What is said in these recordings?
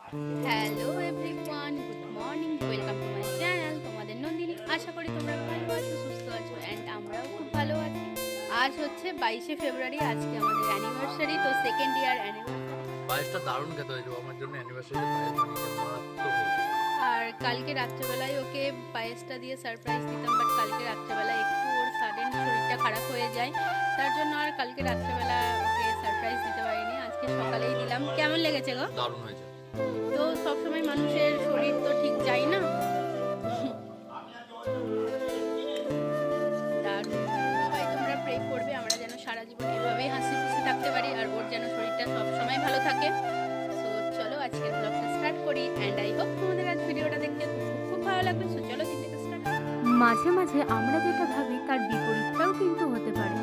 Hello everyone, good morning, welcome to my channel. তোমাদের নন্দিনী। আশা করি তোমরা ভালো আছো, সুস্থ আছো, অ্যান্ড আমরাও খুব ভালো আছি। আজ হচ্ছে 22শে ফেব্রুয়ারি, আজকে আমাদের অ্যানিভার্সারি, তো সেকেন্ড ইয়ার অ্যানিভার্সারি। পায়েসটা দারুণ খেতে হয়েছিল আমার জন্য অ্যানিভার্সারিতে পায়েস বানিয়েছে মারাত্মক হয়েছে। আর কালকে রাত্রেবেলায় ওকে পায়েসটা দিয়ে সারপ্রাইজ দিতাম, বাট কালকে রাত্রেবেলায় একটু ওর সাডেন শরীরটা খারাপ হয়ে যায়, তার জন্য আর কালকে রাত্রেবেলা ওকে সারপ্রাইজ দিতে পারিনি। আজকে সকালেই দিলাম। কেমন লেগেছে গো? দারুণ হয়েছে। তো সবসময় মানুষের শরীর তো ঠিক যায় না, সবাই তোমরা প্রে করবে আমরা যেন সারা জীবন এভাবেই হাসি খুশি থাকতে পারি, আর ওর যেন শরীরটা সবসময় ভালো থাকে। সো চলো আজকের ব্লগটা স্টার্ট করি, অ্যান্ড আই হোপ তোমাদের আজ ভিডিওটা দেখতে খুব ভালো লাগবে। সো চলো দিন থেকে স্টার্ট। মাঝে মাঝে আমরা যেটা ভাবি তার বিপরীতটাও কিন্তু হতে পারে।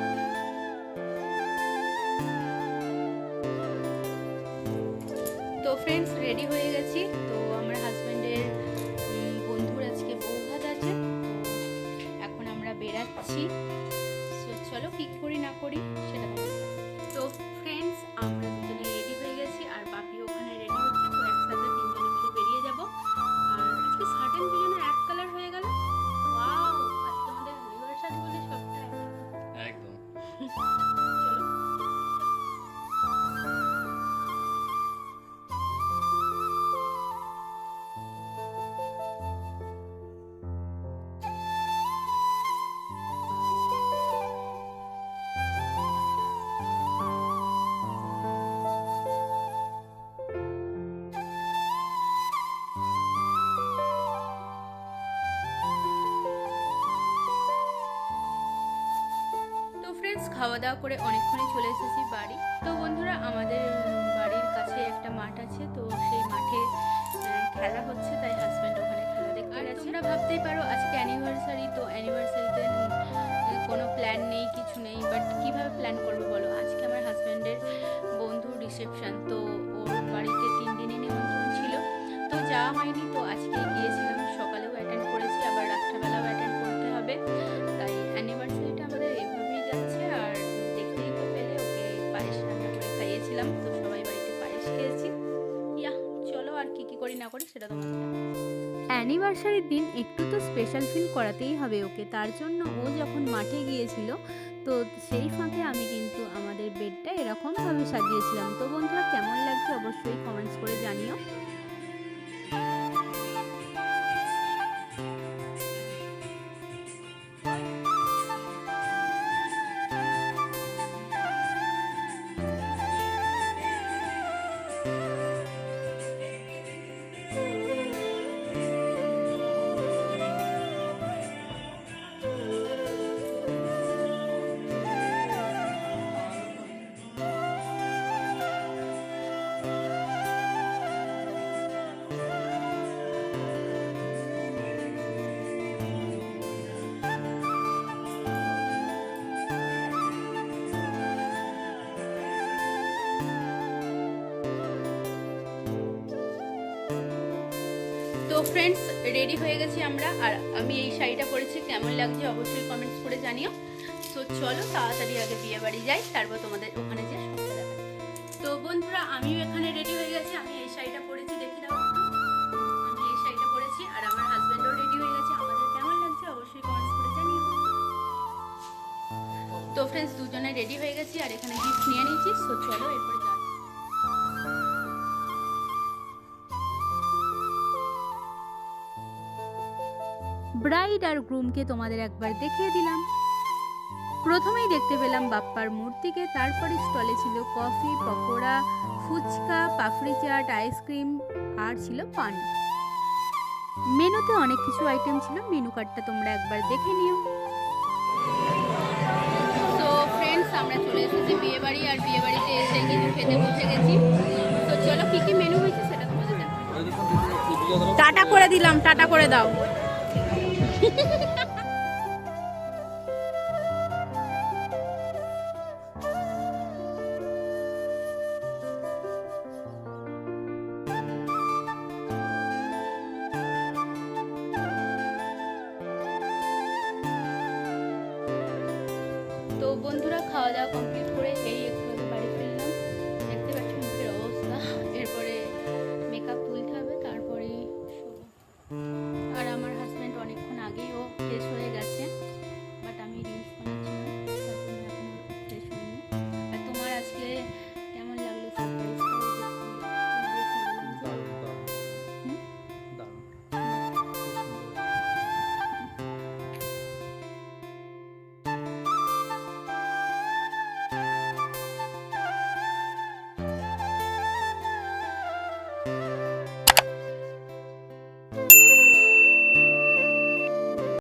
তো ফ্রেন্ডস, রেডি হয়ে গেছি। তো আমার হাজব্যান্ডের বন্ধুর আজকে বৌভাত আছে, তো এখন আমরা বেরাচ্ছি। সো চলো কি করি না করি সেটা তোমাদের। তো ফ্রেন্ডস, আমরা দুজনে রেডি হয়ে গেছি, আর বাপি ওখানে রেডি হচ্ছে। তো একসাথে তিনজনে মিলে বেরিয়ে যাব। আর আজকে সার্টেন দুজনে এক কালার হয়ে গেল। ওয়াও, আজকে আমাদের অ্যানিভার্সারি বলে সবটা একদম। চলো। তো ফ্রেন্ডস, খাওয়া দাওয়া করে অনেকক্ষণই চলে এসেছি বাড়ি। তো বন্ধুরা, আমাদের বাড়ির কাছে একটা মাঠ আছে, তো সেই মাঠে খেলা হচ্ছে, তাই হাজব্যান্ড ওখানে খেলা দেখতে গেছে। তোমরা ভাবতেই পারো আজকে অ্যানিভার্সারি, তো অ্যানিভার্সারিতে কোনো প্ল্যান নেই, কিছু নেই, বাট কিভাবে প্ল্যান করবো বলো? আজকে আমার হাজব্যান্ডের বন্ধুর রিসেপশন, তো ওর বাড়িতে 3 দিনই নিমন্ত্রণ ছিল, তো যাওয়া হয়নি। তো আজকে গিয়েছিলাম, সকালেও অ্যাটেন্ড করেছি, আবার রাত্রেবেলাও অ্যাটেন্ড করতে হবে, তাই অ্যানিভার্সারিটা আমাদের এভাবেই যাচ্ছে। আর দেখতেই তো পেলে, ওকে পায়েস রান্না করে খাইয়েছিলাম, তো সবাই বাড়িতে পায়েস খেয়েছি। ইয়া, চলো আর কি করি না করি সেটা তোমাদের দেখাচ্ছি। অ্যানিভার্সারির দিন একটু তো স্পেশাল ফিল করাতেই হবে ওকে, তার জন্য ও যখন মাঠে গিয়েছিল, তো সেই ফাঁকে আমি কিন্তু আমাদের বেডটা এরকমভাবে সাজিয়েছিলাম। তো বন্ধুরা, কেমন লাগছে অবশ্যই কমেন্টস করে জানিও। তো ফ্রেন্ডস, রেডি হয়ে গেছি আমরা, আর আমি এই শাড়িটা পরেছি, কেমন লাগছে অবশ্যই কমেন্টস করে জানিও। তো চলো তাড়াতাড়ি আগে বিয়ে বাড়ি যাই, তারপর তোমাদের ওখানে যে সবটা দেখা। তো বন্ধুরা, আমিও এখানে রেডি হয়ে গেছি। আমি এই শাড়িটা পরেছি, দেখি দাও একটু। আমি এই শাড়িটা পরেছি, আর আমার হাজব্যান্ডও রেডি হয়ে গেছে। আমাদের কেমন লাগছে অবশ্যই কমেন্টস করে জানিও। তো ফ্রেন্ডস, দুজনে রেডি হয়ে গেছি, আর এখানে গিফট নিয়ে নিয়েছি। তো চলো এরপরে যাই। ব্রাইড আর গ্রুমকে তোমাদের একবার দেখিয়ে দিলাম। প্রথমেই দেখতে পেলাম বাপ্পার মূর্তিকে, তারপরে স্টলে ছিল কফি, পকোড়া, ফুচকা, পাপড়ি চাট, আইসক্রিম, আর ছিল পান। মেনুতে অনেক কিছু আইটেম ছিল, মেনু কার্ডটা তোমরা একবার দেখে নিও। তো ফ্রেন্ডস, আমরা চলে এসেছি বিয়ে বাড়ি, আর বিয়ে বাড়িতে এসে কিছু খেতে বসে গেছি। তো চলো কি মেনু হয়েছে সেটা তোমাদের দেখাবো। টাটা করে দিলাম, টাটা করে দাও। তো বন্ধুরা, খাওয়া দাওয়া কমপ্লিট করে এই একটু আগে বাড়ি ফিরলাম। দেখতে পাচ্ছ মুখের অবস্থা। এরপরে মেকআপ তুলছি। শেষ হয়ে